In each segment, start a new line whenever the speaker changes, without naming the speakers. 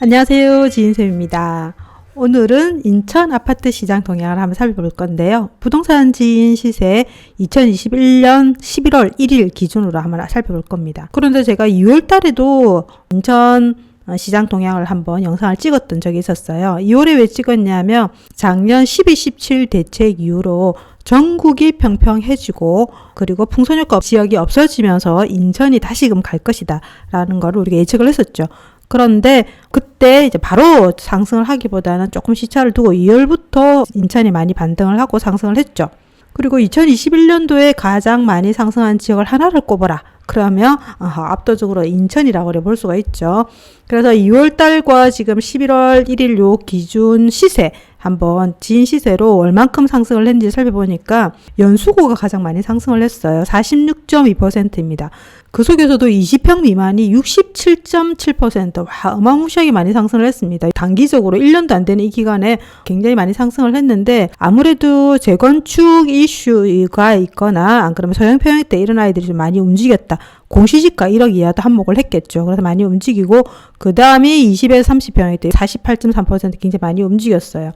안녕하세요, 지인쌤입니다. 오늘은 인천 아파트 시장 동향을 한번 살펴볼 건데요. 부동산 지인 시세 2021년 11월 1일 기준으로 한번 살펴볼 겁니다. 그런데 제가 2월 달에도 인천 시장 동향을 한번 영상을 찍었던 적이 있었어요. 2월에 왜 찍었냐면 작년 12, 17 대책 이후로 전국이 평평해지고 그리고 풍선효과 지역이 없어지면서 인천이 다시금 갈 것이다 라는 걸 우리가 예측을 했었죠. 그런데 그때 이제 바로 상승을 하기보다는 조금 시차를 두고 2월부터 인천이 많이 반등을 하고 상승을 했죠. 그리고 2021년도에 가장 많이 상승한 지역을 하나를 꼽아라. 그러면 압도적으로 인천이라고 볼 수가 있죠. 그래서 2월 달과 지금 11월 1일 요 기준 시세 한번 지인 시세로 얼만큼 상승을 했는지 살펴보니까 연수구가 가장 많이 상승을 했어요. 46.2%입니다. 그 속에서도 20평 미만이 67.7%. 와, 어마무시하게 많이 상승을 했습니다. 단기적으로 1년도 안 되는 이 기간에 굉장히 많이 상승을 했는데 아무래도 재건축 이슈가 있거나 안 그러면 소형 평형 때 이런 아이들이 좀 많이 움직였다. 공시지가 1억 이하도 한몫을 했겠죠. 그래서 많이 움직이고 그 다음이 20에서 30평일 때 48.3% 굉장히 많이 움직였어요.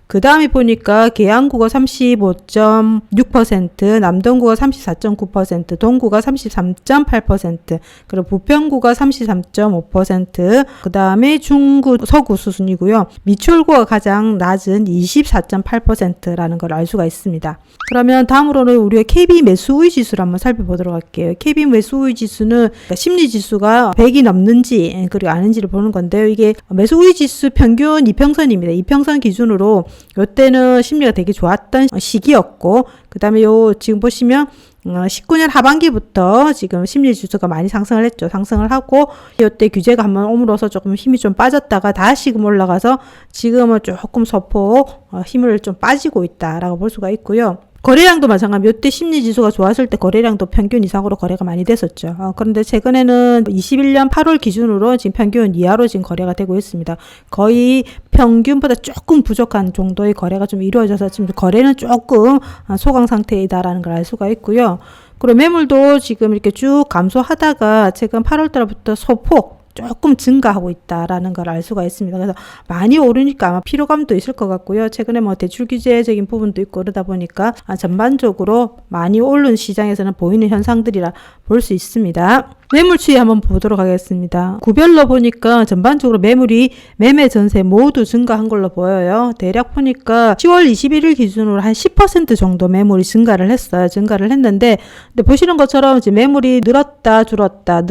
그 다음에 보니까 계양구가 35.6%, 남동구가 34.9%, 동구가 33.8%, 그리고 부평구가 33.5%, 그 다음에 중구, 서구 수순이고요. 미추홀구가 가장 낮은 24.8%라는 걸 알 수가 있습니다. 그러면 다음으로는 우리가 KB 매수우위 지수를 한번 살펴보도록 할게요. KB 매수우위 지수는 심리지수가 100이 넘는지 그리고 아닌지를 보는 건데요. 이게 매수우위 지수 평균 이평선입니다. 이평선 기준으로 요때는 심리가 되게 좋았던 시기였고 그 다음에 요 지금 보시면 19년 하반기부터 지금 심리지수가 많이 상승을 했죠. 상승을 하고 요때 규제가 한번 오므로서 조금 힘이 좀 빠졌다가 다시금 올라가서 지금은 조금 소폭 힘을 좀 빠지고 있다라고 볼 수가 있고요. 거래량도 마찬가지로 이때 심리지수가 좋았을 때 거래량도 평균 이상으로 거래가 많이 됐었죠. 그런데 최근에는 21년 8월 기준으로 지금 평균 이하로 지금 거래가 되고 있습니다. 거의 평균보다 조금 부족한 정도의 거래가 좀 이루어져서 지금 거래는 조금 소강 상태이다라는 걸 알 수가 있고요. 그리고 매물도 지금 이렇게 쭉 감소하다가 최근 8월 달부터 소폭 조금 증가하고 있다라는 걸 알 수가 있습니다. 그래서 많이 오르니까 아마 피로감도 있을 것 같고요. 최근에 대출 규제적인 부분도 있고 그러다 보니까 전반적으로 많이 오른 시장에서는 보이는 현상들이라 볼 수 있습니다. 매물 추이 한번 보도록 하겠습니다. 구별로 보니까 전반적으로 매물이 매매 전세 모두 증가한 걸로 보여요. 대략 보니까 10월 21일 기준으로 한 10% 정도 매물이 증가를 했어요. 증가를 했는데 근데 보시는 것처럼 이제 매물이 늘었다 줄었다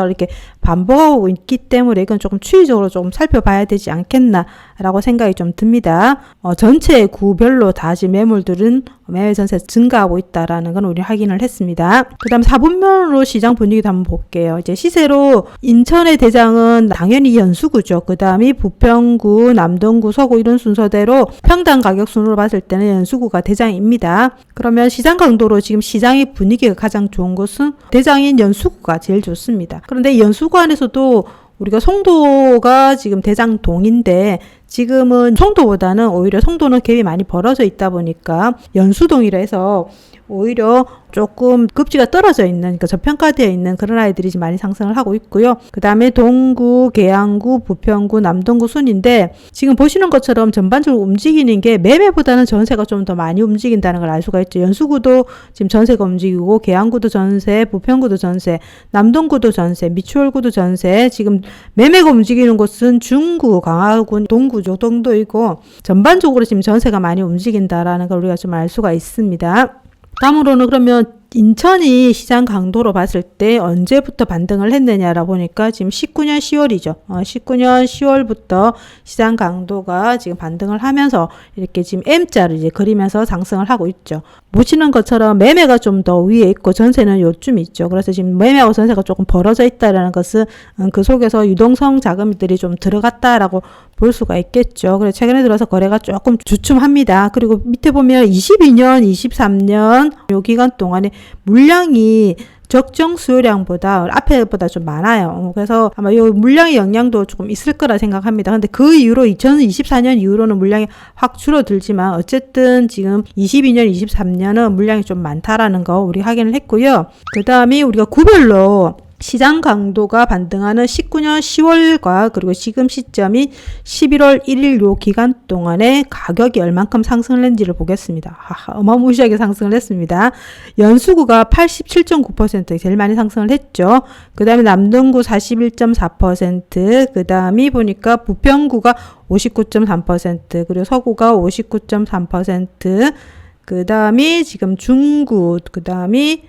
이렇게 반복하고 있기 때문에 이건 조금 추이적으로 조금 살펴봐야 되지 않겠나라고 생각이 좀 듭니다. 전체 구별로 다 지금 매물들은 매매 전세 증가하고 있다라는 건 우리 확인을 했습니다. 그 다음 4분면으로 시장 분위기도 한번 볼게요. 이제 시세로 인천의 대장은 당연히 연수구죠. 그 다음이 부평구, 남동구, 서구 이런 순서대로 평당 가격 순으로 봤을 때는 연수구가 대장입니다. 그러면 시장 강도로 지금 시장의 분위기가 가장 좋은 곳은 대장인 연수구가 제일 좋습니다. 그런데 연수구 안에서도 우리가 송도가 지금 대장동인데 지금은 송도보다는 오히려 송도는 갭이 많이 벌어져 있다 보니까 연수동이라 해서 오히려 조금 급지가 떨어져 있는, 그러니까 저평가되어 있는 그런 아이들이 지금 많이 상승을 하고 있고요. 그 다음에 동구, 계양구, 부평구, 남동구 순인데 지금 보시는 것처럼 전반적으로 움직이는 게 매매보다는 전세가 좀 더 많이 움직인다는 걸 알 수가 있죠. 연수구도 지금 전세가 움직이고 계양구도 전세, 부평구도 전세, 남동구도 전세, 미추홀구도 전세, 지금 매매가 움직이는 곳은 중구, 강화군, 동구, 조동도이고 전반적으로 지금 전세가 많이 움직인다라는 걸 우리가 좀 알 수가 있습니다. 다음으로는 그러면 인천이 시장 강도로 봤을 때 언제부터 반등을 했느냐라 보니까 지금 19년 10월이죠. 19년 10월부터 시장 강도가 지금 반등을 하면서 이렇게 지금 M자를 이제 그리면서 상승을 하고 있죠. 보시는 것처럼 매매가 좀 더 위에 있고 전세는 요쯤 있죠. 그래서 지금 매매하고 전세가 조금 벌어져 있다라는 것은 그 속에서 유동성 자금들이 좀 들어갔다라고 볼 수가 있겠죠. 그래서 최근에 들어서 거래가 조금 주춤합니다. 그리고 밑에 보면 22년, 23년 요 기간 동안에 물량이 적정 수요량보다 앞에보다 좀 많아요. 그래서 아마 이 물량의 영향도 조금 있을 거라 생각합니다. 근데 그 이후로 2024년 이후로는 물량이 확 줄어들지만 어쨌든 지금 22년, 23년은 물량이 좀 많다라는 거 우리 확인을 했고요. 그 다음에 우리가 구별로 시장 강도가 반등하는 19년 10월과 그리고 지금 시점인 11월 1일 요 기간 동안에 가격이 얼만큼 상승을 했는지를 보겠습니다. 어마무시하게 상승을 했습니다. 연수구가 87.9% 제일 많이 상승을 했죠. 그 다음에 남동구 41.4%, 그 다음에 보니까 부평구가 59.3%, 그리고 서구가 59.3%, 그 다음에 지금 중구, 그 다음에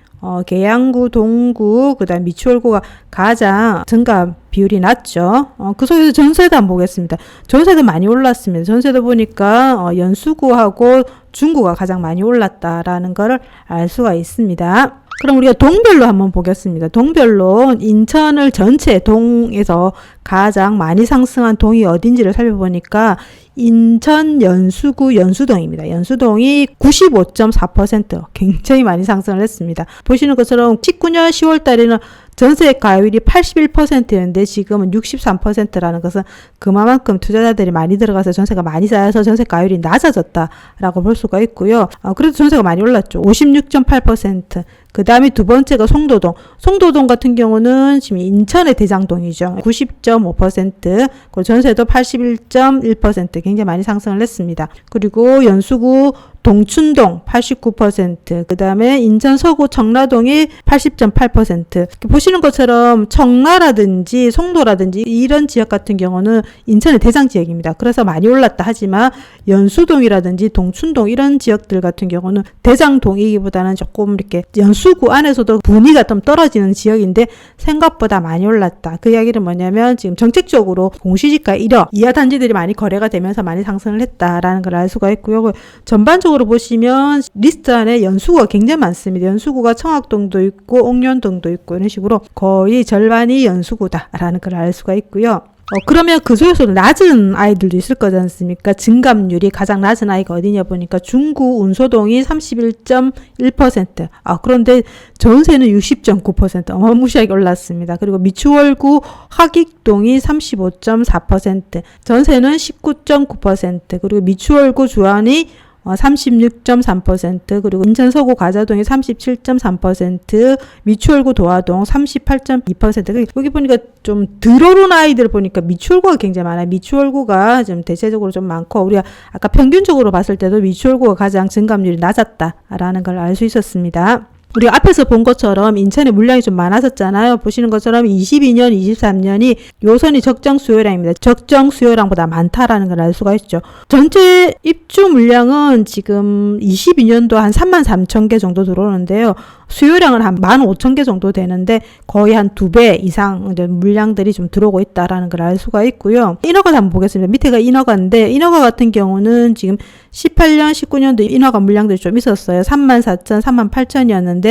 계양구, 동구, 그 다음 미추홀구가 가장 증가 비율이 낮죠. 그 속에서 전세도 한번 보겠습니다. 전세도 많이 올랐습니다. 전세도 보니까 연수구하고 중구가 가장 많이 올랐다라는 것을 알 수가 있습니다. 그럼 우리가 동별로 한번 보겠습니다. 동별로 인천을 전체 동에서 가장 많이 상승한 동이 어딘지를 살펴보니까 인천 연수구 연수동입니다. 연수동이 95.4% 굉장히 많이 상승을 했습니다. 보시는 것처럼 19년 10월 달에는 전세 가율이 81%였는데 지금은 63%라는 것은 그만큼 투자자들이 많이 들어가서 전세가 많이 쌓여서 전세 가율이 낮아졌다라고 볼 수가 있고요. 그래도 전세가 많이 올랐죠. 56.8%. 그 다음에 두 번째가 송도동. 송도동 같은 경우는 지금 인천의 대장동이죠. 90.5%. 그리고 전세도 81.1% 굉장히 많이 상승을 했습니다. 그리고 연수구 동춘동 89%, 그 다음에 인천 서구 청라동이 80.8%. 보시는 것처럼 청라라든지 송도라든지 이런 지역 같은 경우는 인천의 대장 지역입니다. 그래서 많이 올랐다 하지만 연수동이라든지 동춘동 이런 지역들 같은 경우는 대장동이기보다는 조금 이렇게 연수구 안에서도 분위기가 좀 떨어지는 지역인데 생각보다 많이 올랐다. 그 이야기는 뭐냐면 지금 정책적으로 공시지가 1억 이하 단지들이 많이 거래가 되면서 많이 상승을 했다라는 걸 알 수가 있고요. 전반적으로 보시면 리스트 안에 연수구가 굉장히 많습니다. 연수구가 청학동도 있고 옥년동도 있고 이런 식으로 거의 절반이 연수구다라는 걸 알 수가 있고요. 그러면 그 중에서 낮은 아이들도 있을 거지 않습니까? 증감률이 가장 낮은 아이가 어디냐 보니까 중구 운소동이 31.1%. 그런데 전세는 60.9% 어마무시하게 올랐습니다. 그리고 미추홀구 하익동이 35.4%, 전세는 19.9%, 그리고 미추홀구 주안이 36.3%, 그리고 인천 서구 가자동이 37.3%, 미추홀구 도화동 38.2%. 여기 보니까 좀 들어오는 아이들 보니까 미추홀구가 굉장히 많아요. 미추홀구가 좀 대체적으로 좀 많고, 우리가 아까 평균적으로 봤을 때도 미추홀구가 가장 증감률이 낮았다라는 걸 알 수 있었습니다. 우리가 앞에서 본 것처럼 인천에 물량이 좀 많았었잖아요. 보시는 것처럼 22년, 23년이 요선이 적정 수요량입니다. 적정 수요량보다 많다라는 걸 알 수가 있죠. 전체 입주 물량은 지금 22년도 한 33,000개 정도 들어오는데요. 수요량은 한 15,000개 정도 되는데 거의 한 2배 이상 물량들이 좀 들어오고 있다라는 걸 알 수가 있고요. 인허가 한번 보겠습니다. 밑에가 인허가인데 인허가 같은 경우는 지금 18년, 19년도 인허가 물량들이 좀 있었어요. 34,000, 38,000이었는데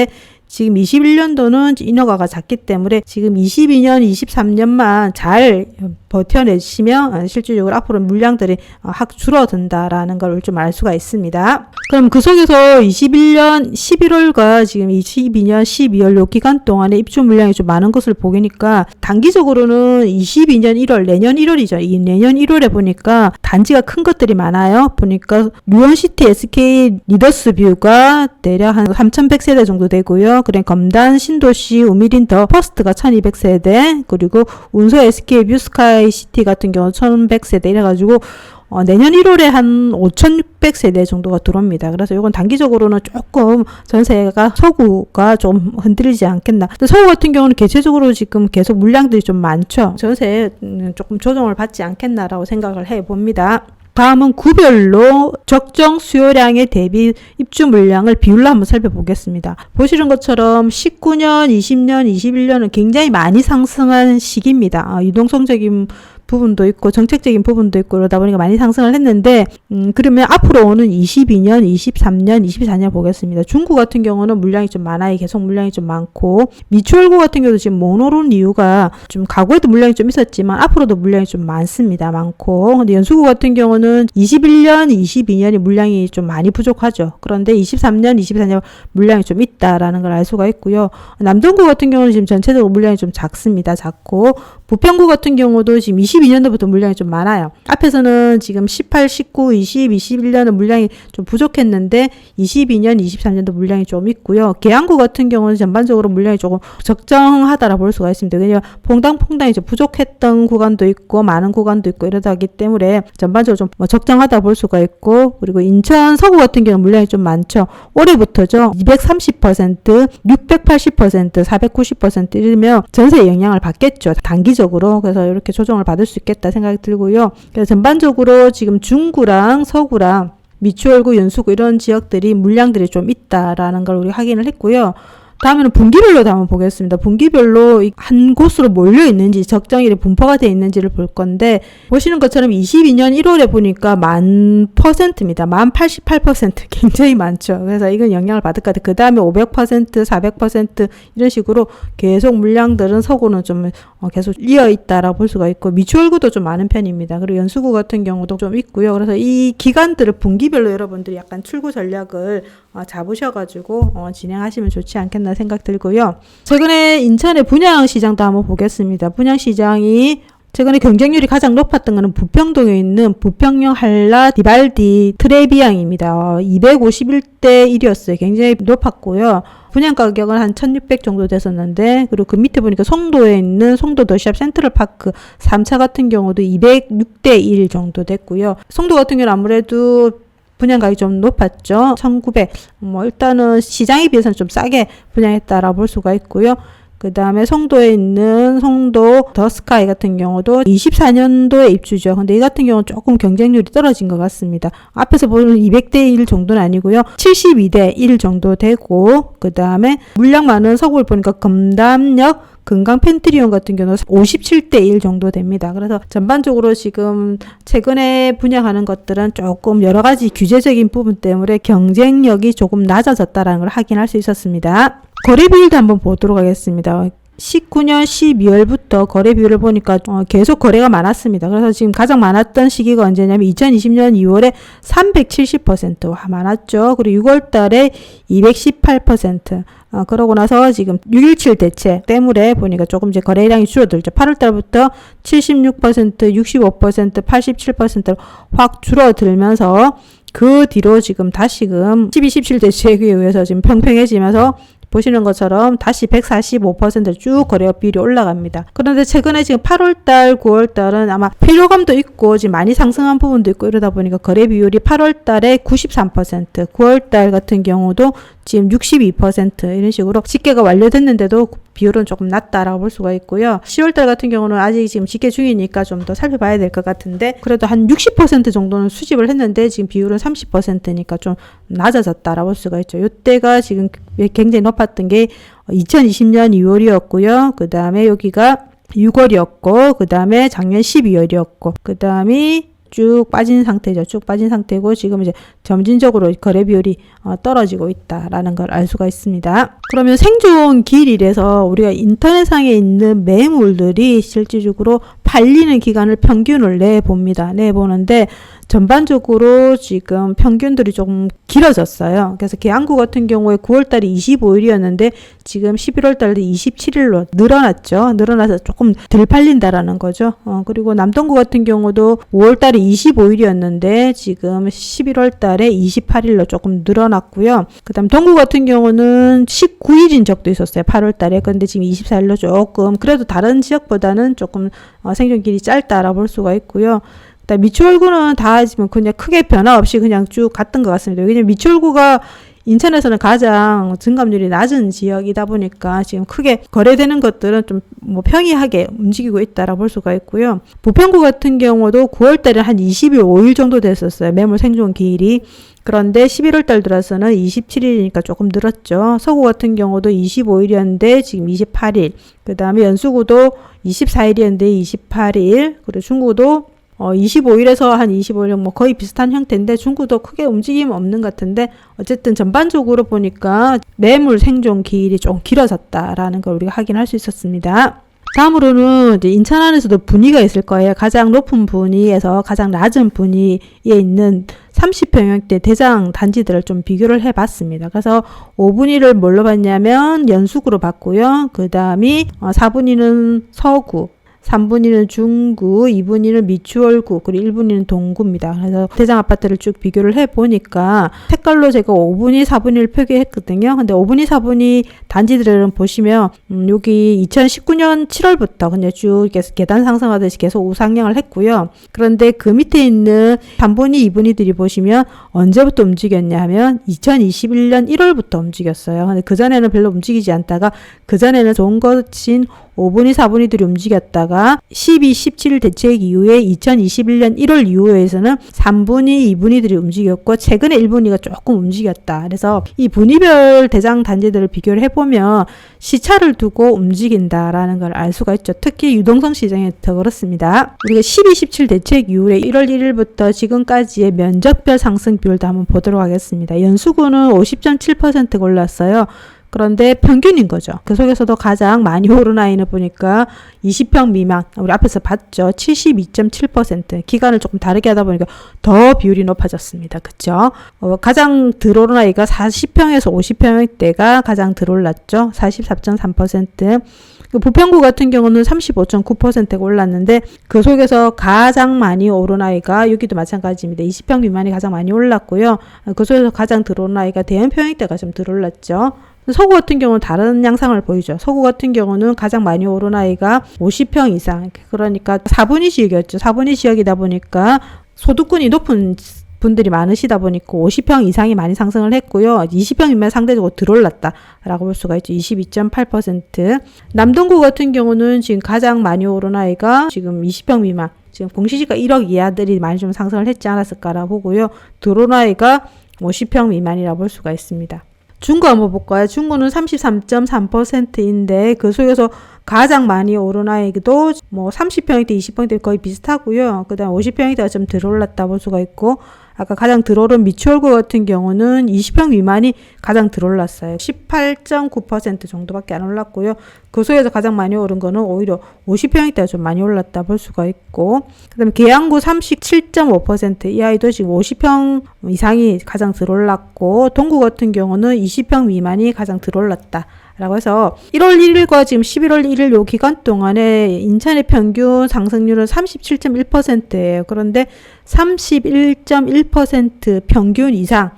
지금 21년도는 인허가가 작기 때문에 지금 22년, 23년만 잘 버텨내시면 실질적으로 앞으로 물량들이 확 줄어든다라는 걸 좀 알 수가 있습니다. 그럼 그 속에서 21년 11월과 지금 22년 12월 요 기간 동안에 입주 물량이 좀 많은 것을 보니까 단기적으로는 22년 1월, 내년 1월이죠. 이 내년 1월에 보니까 단지가 큰 것들이 많아요. 보니까 뉴원시티 SK 리더스뷰가 대략 한 3,100세대 정도 되고요. 그래 검단 신도시 우미린 더 퍼스트가 1,200세대, 그리고 운소 SK 뷰스카이 시티 같은 경우 1,100세대 이래가지고 내년 1월에 한 5,600세대 정도가 들어옵니다. 그래서 이건 단기적으로는 조금 전세가 서구가 좀 흔들리지 않겠나. 근데 서구 같은 경우는 개체적으로 지금 계속 물량들이 좀 많죠. 전세에 조금 조정을 받지 않겠나라고 생각을 해봅니다. 다음은 구별로 적정 수요량에 대비 입주 물량을 비율로 한번 살펴보겠습니다. 보시는 것처럼 19년, 20년, 21년은 굉장히 많이 상승한 시기입니다. 유동성적인 부분도 있고 정책적인 부분도 있고 그러다 보니까 많이 상승을 했는데 그러면 앞으로 오는 22년, 23년, 24년 보겠습니다. 중구 같은 경우는 물량이 좀 많아요. 계속 물량이 좀 많고 미추홀구 같은 경우도 지금 못 오른 이유가 좀 과거에도 물량이 좀 있었지만 앞으로도 물량이 좀 많습니다. 많고 근데 연수구 같은 경우는 21년, 22년이 물량이 좀 많이 부족하죠. 그런데 23년, 24년 물량이 좀 있다라는 걸 알 수가 있고요. 남동구 같은 경우는 지금 전체적으로 물량이 좀 작습니다. 작고 부평구 같은 경우도 지금 22년도부터 물량이 좀 많아요. 앞에서는 지금 18, 19, 20, 21년은 물량이 좀 부족했는데 22년, 23년도 물량이 좀 있고요. 계양구 같은 경우는 전반적으로 물량이 조금 적정하다라 볼 수가 있습니다. 왜냐하면 퐁당퐁당이 좀 부족했던 구간도 있고 많은 구간도 있고 이러다기 때문에 전반적으로 좀 적정하다 볼 수가 있고, 그리고 인천 서구 같은 경우는 물량이 좀 많죠. 올해부터죠. 230%, 680%, 490% 이러면 전세에 영향을 받겠죠. 단기적으로. 그래서 이렇게 조정을 받을 수 있겠다 생각이 들고요. 그래서 전반적으로 지금 중구랑 서구랑 미추홀구, 연수구 이런 지역들이 물량들이 좀 있다라는 걸 우리 확인을 했고요. 다음에는 분기별로 한번 보겠습니다. 분기별로 한 곳으로 몰려 있는지 적정일이 분포가 되어 있는지를 볼 건데, 보시는 것처럼 22년 1월에 보니까 1000%입니다. 1088% 굉장히 많죠. 그래서 이건 영향을 받을 것 같아요. 그 다음에 500%, 400% 이런 식으로 계속 물량들은 서구는 좀 계속 이어 있다라고 볼 수가 있고, 미추홀구도 좀 많은 편입니다. 그리고 연수구 같은 경우도 좀 있고요. 그래서 이 기간들을 분기별로 여러분들이 약간 출구 전략을 잡으셔가지고 진행하시면 좋지 않겠나 생각 들고요. 최근에 인천의 분양시장도 한번 보겠습니다. 분양시장이 최근에 경쟁률이 가장 높았던 것은 부평동에 있는 부평역 한라 디발디 트레비앙입니다. 251대 1이었어요. 굉장히 높았고요. 분양 가격은 한 1600 정도 됐었는데, 그리고 그 밑에 보니까 송도에 있는 송도 더샵 센트럴파크 3차 같은 경우도 206대 1 정도 됐고요. 송도 같은 경우는 아무래도 분양 가격이 좀 높았죠. 1900. 일단은 시장에 비해서는 좀 싸게 분양했다라고 볼 수가 있고요. 그 다음에 송도에 있는 송도 더 스카이 같은 경우도 24년도에 입주죠. 근데 이 같은 경우는 조금 경쟁률이 떨어진 것 같습니다. 앞에서 보는 200대 1 정도는 아니고요. 72대 1 정도 되고, 그 다음에 물량 많은 서구를 보니까 금담역 금강 펜트리온 같은 경우는 57대 1 정도 됩니다. 그래서 전반적으로 지금 최근에 분양하는 것들은 조금 여러 가지 규제적인 부분 때문에 경쟁력이 조금 낮아졌다는 걸 확인할 수 있었습니다. 거래 비율도 한번 보도록 하겠습니다. 19년 12월부터 거래 비율을 보니까 계속 거래가 많았습니다. 그래서 지금 가장 많았던 시기가 언제냐면 2020년 2월에 370% 많았죠. 그리고 6월 달에 218%. 그러고 나서 지금 6.17 대책 때문에 보니까 조금 이제 거래량이 줄어들죠. 8월 달부터 76%, 65%, 87%로 확 줄어들면서 그 뒤로 지금 다시금 12.17 대책에 의해서 지금 평평해지면서 보시는 것처럼 다시 145% 쭉 거래 비율이 올라갑니다. 그런데 최근에 지금 8월달, 9월달은 아마 필요감도 있고 지금 많이 상승한 부분도 있고 이러다 보니까 거래 비율이 8월달에 93%, 9월달 같은 경우도 지금 62% 이런 식으로 집계가 완료됐는데도 비율은 조금 낮다라고 볼 수가 있고요. 10월달 같은 경우는 아직 지금 집계 중이니까 좀 더 살펴봐야 될 것 같은데, 그래도 한 60% 정도는 수집을 했는데 지금 비율은 30%니까 좀 낮아졌다라고 볼 수가 있죠. 이때가 지금 굉장히 높았던 게 2020년 2월이었고요. 그 다음에 여기가 6월이었고, 그 다음에 작년 12월이었고, 그 다음이 쭉 빠진 상태죠. 쭉 빠진 상태고 지금 이제 점진적으로 거래 비율이 떨어지고 있다라는 걸 알 수가 있습니다. 그러면 생존 기일이라서 우리가 인터넷상에 있는 매물들이 실질적으로 팔리는 기간을 평균을 내봅니다. 내보는데 전반적으로 지금 평균들이 조금 길어졌어요. 그래서 계양구 같은 경우에 9월달이 25일이었는데 지금 11월달에 27일로 늘어났죠. 늘어나서 조금 덜 팔린다라는 거죠. 그리고 남동구 같은 경우도 5월달에 25일이었는데 지금 11월달에 28일로 조금 늘어났고요. 그 다음 동구 같은 경우는 19일인 적도 있었어요. 8월달에. 근데 지금 24일로 조금 그래도 다른 지역보다는 조금 생존 길이 짧다라고 볼 수가 있고요. 미추홀구는 다 지금 그냥 크게 변화 없이 그냥 쭉 갔던 것 같습니다. 왜냐면 미추홀구가 인천에서는 가장 증감률이 낮은 지역이다 보니까 지금 크게 거래되는 것들은 좀 평이하게 움직이고 있다라고 볼 수가 있고요. 부평구 같은 경우도 9월달에 한 25일 정도 됐었어요. 매물 생존 기일이. 그런데 11월 달 들어서는 27일이니까 조금 늘었죠. 서구 같은 경우도 25일이었는데 지금 28일. 그 다음에 연수구도 24일이었는데 28일. 그리고 중구도 25일에서 한 25일 거의 비슷한 형태인데 중구도 크게 움직임 없는 것 같은데 어쨌든 전반적으로 보니까 매물 생존 기일이 좀 길어졌다라는 걸 우리가 확인할 수 있었습니다. 다음으로는 이제 인천 안에서도 분위가 있을 거예요. 가장 높은 분위에서 가장 낮은 분위에 있는 30평형대 대장 단지들을 좀 비교를 해봤습니다. 그래서 5분위를 뭘로 봤냐면 연수구로 봤고요. 그 다음이 4분위는 서구, 3분의 1은 중구, 2분의 1은 미추홀구, 그리고 1분의 1은 동구입니다. 그래서 대장 아파트를 쭉 비교를 해보니까 색깔로 제가 5분의 4분의 1 표기했거든요. 근데 5분의 4분의 단지들은 보시면 여기 2019년 7월부터 그냥 쭉 계단 상승하듯이 계속 우상향을 했고요. 그런데 그 밑에 있는 3분의 2분의들이 보시면 언제부터 움직였냐 하면 2021년 1월부터 움직였어요. 근데 그전에는 별로 움직이지 않다가 그전에는 좋은 것인 5분의 4분의들이 움직였다가 12, 17 대책 이후에 2021년 1월 이후에서는 3분의 2분의들이 움직였고 최근에 1분의가 조금 움직였다. 그래서 이 분위별 대장 단지들을 비교를 해보면 시차를 두고 움직인다라는 걸 알 수가 있죠. 특히 유동성 시장에 더 그렇습니다. 우리가 12, 17 대책 이후에 1월 1일부터 지금까지의 면적별 상승 비율도 한번 보도록 하겠습니다. 연수구는 50.7%가 올랐어요. 그런데 평균인 거죠. 그 속에서도 가장 많이 오른 아이는 보니까 20평 미만, 우리 앞에서 봤죠. 72.7%. 기간을 조금 다르게 하다 보니까 더 비율이 높아졌습니다. 그쵸? 가장 덜 오른 아이가 40평에서 50평대가 가장 덜 올랐죠. 44.3%. 부평구 같은 경우는 35.9%가 올랐는데 그 속에서 가장 많이 오른 아이가 여기도 마찬가지입니다. 20평 미만이 가장 많이 올랐고요. 그 속에서 가장 덜 오른 아이가 대형 평형대가 좀 덜 올랐죠. 서구 같은 경우는 다른 양상을 보이죠. 서구 같은 경우는 가장 많이 오른 아이가 50평 이상, 그러니까 4분위 지역이었죠. 4분위 지역이다 보니까 소득권이 높은 분들이 많으시다 보니까 50평 이상이 많이 상승을 했고요. 20평이면 상대적으로 덜 올랐다라고 볼 수가 있죠. 22.8%. 남동구 같은 경우는 지금 가장 많이 오른 아이가 지금 20평 미만, 지금 공시지가 1억 이하들이 많이 좀 상승을 했지 않았을까라 보고요. 덜 오른 아이가 50평 미만이라고 볼 수가 있습니다. 중구 한번 볼까요? 중구는 33.3%인데 그 속에서 가장 많이 오른 아이도 뭐 30평대, 20평대 거의 비슷하고요. 그 다음 50평대가 좀 덜 올랐다 볼 수가 있고, 아까 가장 덜 오른 미추홀구 같은 경우는 20평 미만이 가장 덜 올랐어요. 18.9% 정도밖에 안 올랐고요. 그 속에서 가장 많이 오른 거는 오히려 50평대가 좀 많이 올랐다 볼 수가 있고, 그 다음에 계양구 37.5%, 이 아이도 지금 50평 이상이 가장 덜 올랐고, 동구 같은 경우는 20평 미만이 가장 덜 올랐다 라고 해서 1월 1일과 지금 11월 1일 요 기간 동안에 인천의 평균 상승률은 37.1%예요. 그런데 31.1% 평균 이상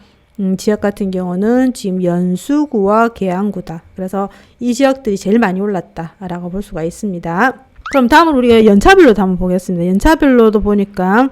지역 같은 경우는 지금 연수구와 계양구다. 그래서 이 지역들이 제일 많이 올랐다라고 볼 수가 있습니다. 그럼 다음으로 우리가 연차별로도 한번 보겠습니다. 연차별로도 보니까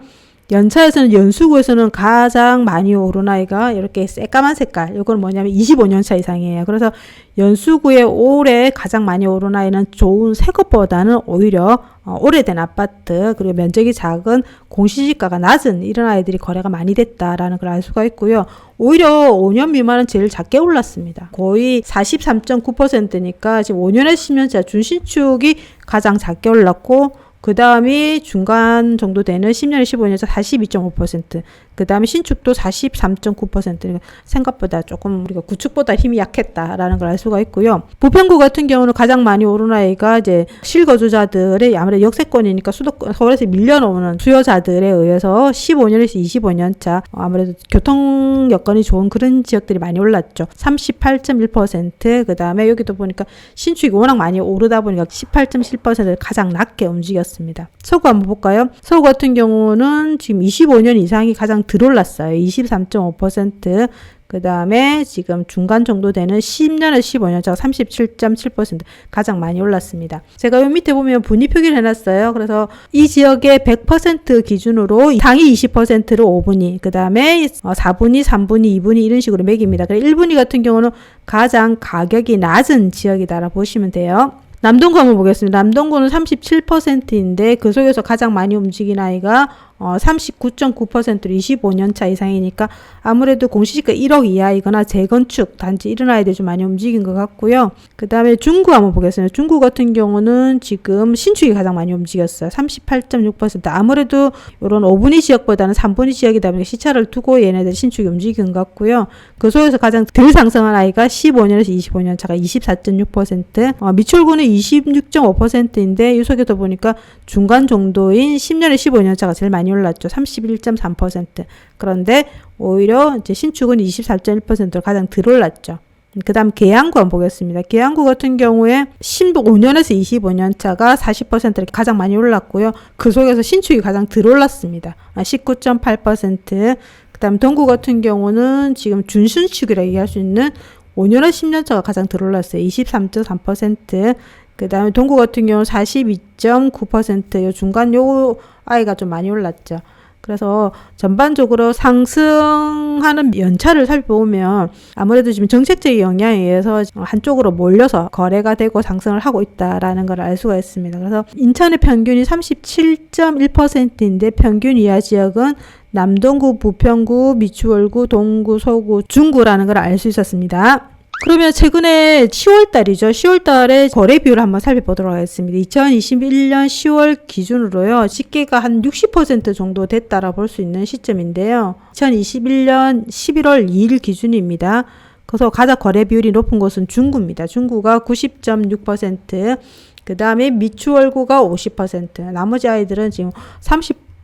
연차에서는 연수구에서는 가장 많이 오른 아이가 이렇게 새까만 색깔, 이건 뭐냐면 25년차 이상이에요. 그래서 연수구에 올해 가장 많이 오른 아이는 좋은 새 것보다는 오히려 오래된 아파트, 그리고 면적이 작은 공시지가가 낮은 이런 아이들이 거래가 많이 됐다라는 걸 알 수가 있고요. 오히려 5년 미만은 제일 작게 올랐습니다. 거의 43.9%니까 지금 5년에서 10년차 준신축이 가장 작게 올랐고, 그 다음이 중간 정도 되는 10년에 15년차 42.5%, 그 다음에 신축도 43.9%, 생각보다 조금 우리가 구축보다 힘이 약했다라는 걸 알 수가 있고요. 부평구 같은 경우는 가장 많이 오른 아이가 이제 실거주자들의 아무래도 역세권이니까 수도권, 서울에서 밀려오는 수요자들에 의해서 15년에서 25년차 아무래도 교통 여건이 좋은 그런 지역들이 많이 올랐죠. 38.1%, 그 다음에 여기도 보니까 신축이 워낙 많이 오르다 보니까 18.7%를 가장 낮게 움직였습니다. 서구 한번 볼까요? 서구 같은 경우는 지금 25년 이상이 가장 덜 올랐어요. 23.5%. 그 다음에 지금 중간 정도 되는 10년에서 15년차가 37.7% 가장 많이 올랐습니다. 제가 요 밑에 보면 분위 표기를 해놨어요. 그래서 이 지역의 100% 기준으로 상위 20%를 5분위, 그 다음에 4분위, 3분위, 2분위 이런 식으로 매깁니다. 1분위 같은 경우는 가장 가격이 낮은 지역이다라고 보시면 돼요. 남동구 한번 보겠습니다. 남동구는 37%인데 그 속에서 가장 많이 움직인 아이가 39.9%로 25년차 이상이니까 아무래도 공시지가 1억 이하이거나 재건축 단지 이런 아이들이 좀 많이 움직인 것 같고요. 그 다음에 중구 한번 보겠습니다. 중구 같은 경우는 지금 신축이 가장 많이 움직였어요. 38.6%. 아무래도 이런 5분위 지역보다는 3분위 지역이다 보니까 시차를 두고 얘네들 신축이 움직인 것 같고요. 그 속에서 가장 덜 상승한 아이가 15년에서 25년차가 24.6%, 미추홀구는 26.5%인데 이 속에도 보니까 중간 정도인 10년에 15년차가 제일 많이 올랐죠. 31.3%. 그런데 오히려 이제 신축은 24.1%로 가장 덜 올랐죠. 그 다음 계양구 한번 보겠습니다. 계양구 같은 경우에 15년에서 25년 차가 40%를 가장 많이 올랐고요. 그 속에서 신축이 가장 덜 올랐습니다. 19.8%. 그 다음 동구 같은 경우는 지금 준신축이라고 얘기할 수 있는 5년에서 10년 차가 가장 덜 올랐어요. 23.3%. 그 다음에 동구 같은 경우는 42.9%. 요 중간 요 아이가 좀 많이 올랐죠. 그래서 전반적으로 상승하는 연차를 살펴보면 아무래도 지금 정책적인 영향에 의해서 한쪽으로 몰려서 거래가 되고 상승을 하고 있다라는 걸 알 수가 있습니다. 그래서 인천의 평균이 37.1%인데 평균 이하 지역은 남동구, 부평구, 미추홀구, 동구, 서구, 중구라는 걸 알 수 있었습니다. 그러면 최근에 10월 달이죠. 10월 달에 거래 비율을 한번 살펴보도록 하겠습니다. 2021년 10월 기준으로요. 집계가 한 60% 정도 됐다라고 볼 수 있는 시점인데요. 2021년 11월 2일 기준입니다. 그래서 가장 거래 비율이 높은 곳은 중구입니다. 중구가 90.6%, 그 다음에 미추홀구가 50%, 나머지 아이들은 지금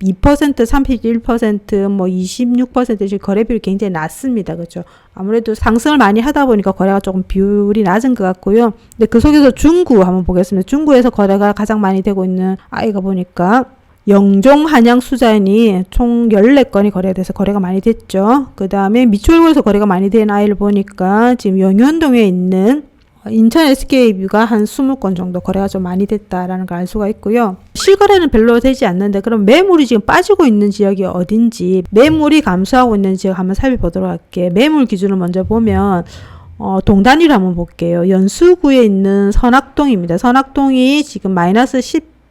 2%, 31%, 뭐 26%씩 거래 비율이 굉장히 낮습니다. 그렇죠? 아무래도 상승을 많이 하다 보니까 거래가 조금 비율이 낮은 것 같고요. 근데 그 속에서 중구 한번 보겠습니다. 중구에서 거래가 가장 많이 되고 있는 아이가 보니까 영종 한양 수자인이 총 14건이 거래돼서 거래가 많이 됐죠. 그 다음에 미추홀구에서 거래가 많이 된 아이를 보니까 지금 영현동에 있는 인천 SK뷰가 한 20건 정도 거래가 좀 많이 됐다라는 걸 알 수가 있고요. 실거래는 별로 되지 않는데 그럼 매물이 지금 빠지고 있는 지역이 어딘지, 매물이 감소하고 있는 지역 한번 살펴보도록 할게요. 매물 기준을 먼저 보면 동단위를 한번 볼게요. 연수구에 있는 선악동입니다. 선악동이 지금 마이너스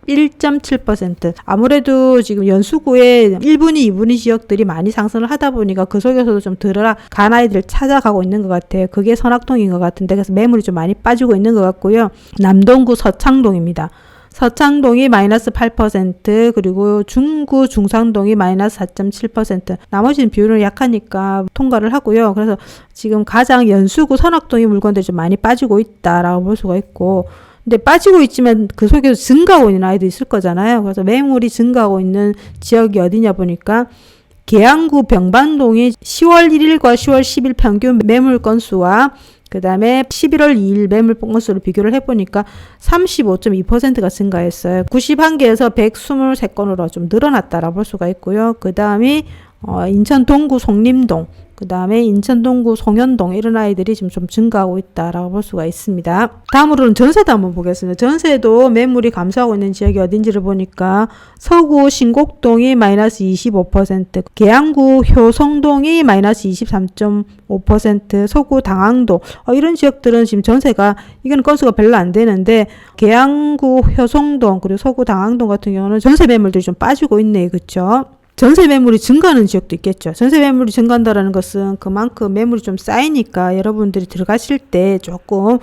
1.7%. 아무래도 지금 연수구에 1분위, 2분위 지역들이 많이 상승을 하다 보니까 그 속에서도 좀 들어간 아이들 찾아가고 있는 것 같아요. 그게 선악동인 것 같은데 그래서 매물이 좀 많이 빠지고 있는 것 같고요. 남동구 서창동입니다. 서창동이 마이너스 8%, 그리고 중구 중상동이 마이너스 4.7%. 나머지는 비율은 약하니까 통과를 하고요. 그래서 지금 가장 연수구 선악동의 물건들이 좀 많이 빠지고 있다라고 볼 수가 있고, 근데 빠지고 있지만 그 속에서 증가하고 있는 아이도 있을 거잖아요. 그래서 매물이 증가하고 있는 지역이 어디냐 보니까 계양구 병반동이 10월 1일과 10월 10일 평균 매물 건수와 그 다음에 11월 2일 매물 건수를 비교를 해보니까 35.2%가 증가했어요. 91개에서 123건으로 좀 늘어났다라고 볼 수가 있고요. 그 다음에 인천 동구 송림동, 그 다음에 인천 동구 송현동 이런 아이들이 지금 좀 증가하고 있다라고 볼 수가 있습니다. 다음으로는 전세도 한번 보겠습니다. 전세도 매물이 감소하고 있는 지역이 어딘지를 보니까 서구 신곡동이 마이너스 25%, 계양구 효성동이 마이너스 23.5%, 서구 당항동 이런 지역들은 지금 전세가 이건 건수가 별로 안 되는데 계양구 효성동 그리고 서구 당항동 같은 경우는 전세 매물들이 좀 빠지고 있네요. 그렇죠? 전세 매물이 증가하는 지역도 있겠죠. 전세 매물이 증가한다는 것은 그만큼 매물이 좀 쌓이니까 여러분들이 들어가실 때 조금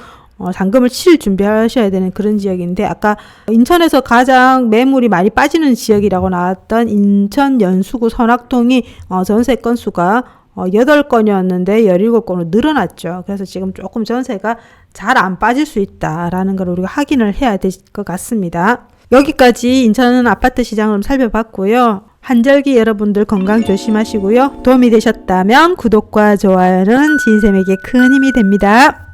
잔금을 칠 준비하셔야 되는 그런 지역인데, 아까 인천에서 가장 매물이 많이 빠지는 지역이라고 나왔던 인천 연수구 선악동이 전세 건수가 8건이었는데 17건으로 늘어났죠. 그래서 지금 조금 전세가 잘 안 빠질 수 있다라는 걸 우리가 확인을 해야 될 것 같습니다. 여기까지 인천 아파트 시장을 살펴봤고요. 한절기 여러분들 건강 조심하시고요. 도움이 되셨다면 구독과 좋아요는 지인쌤에게 큰 힘이 됩니다.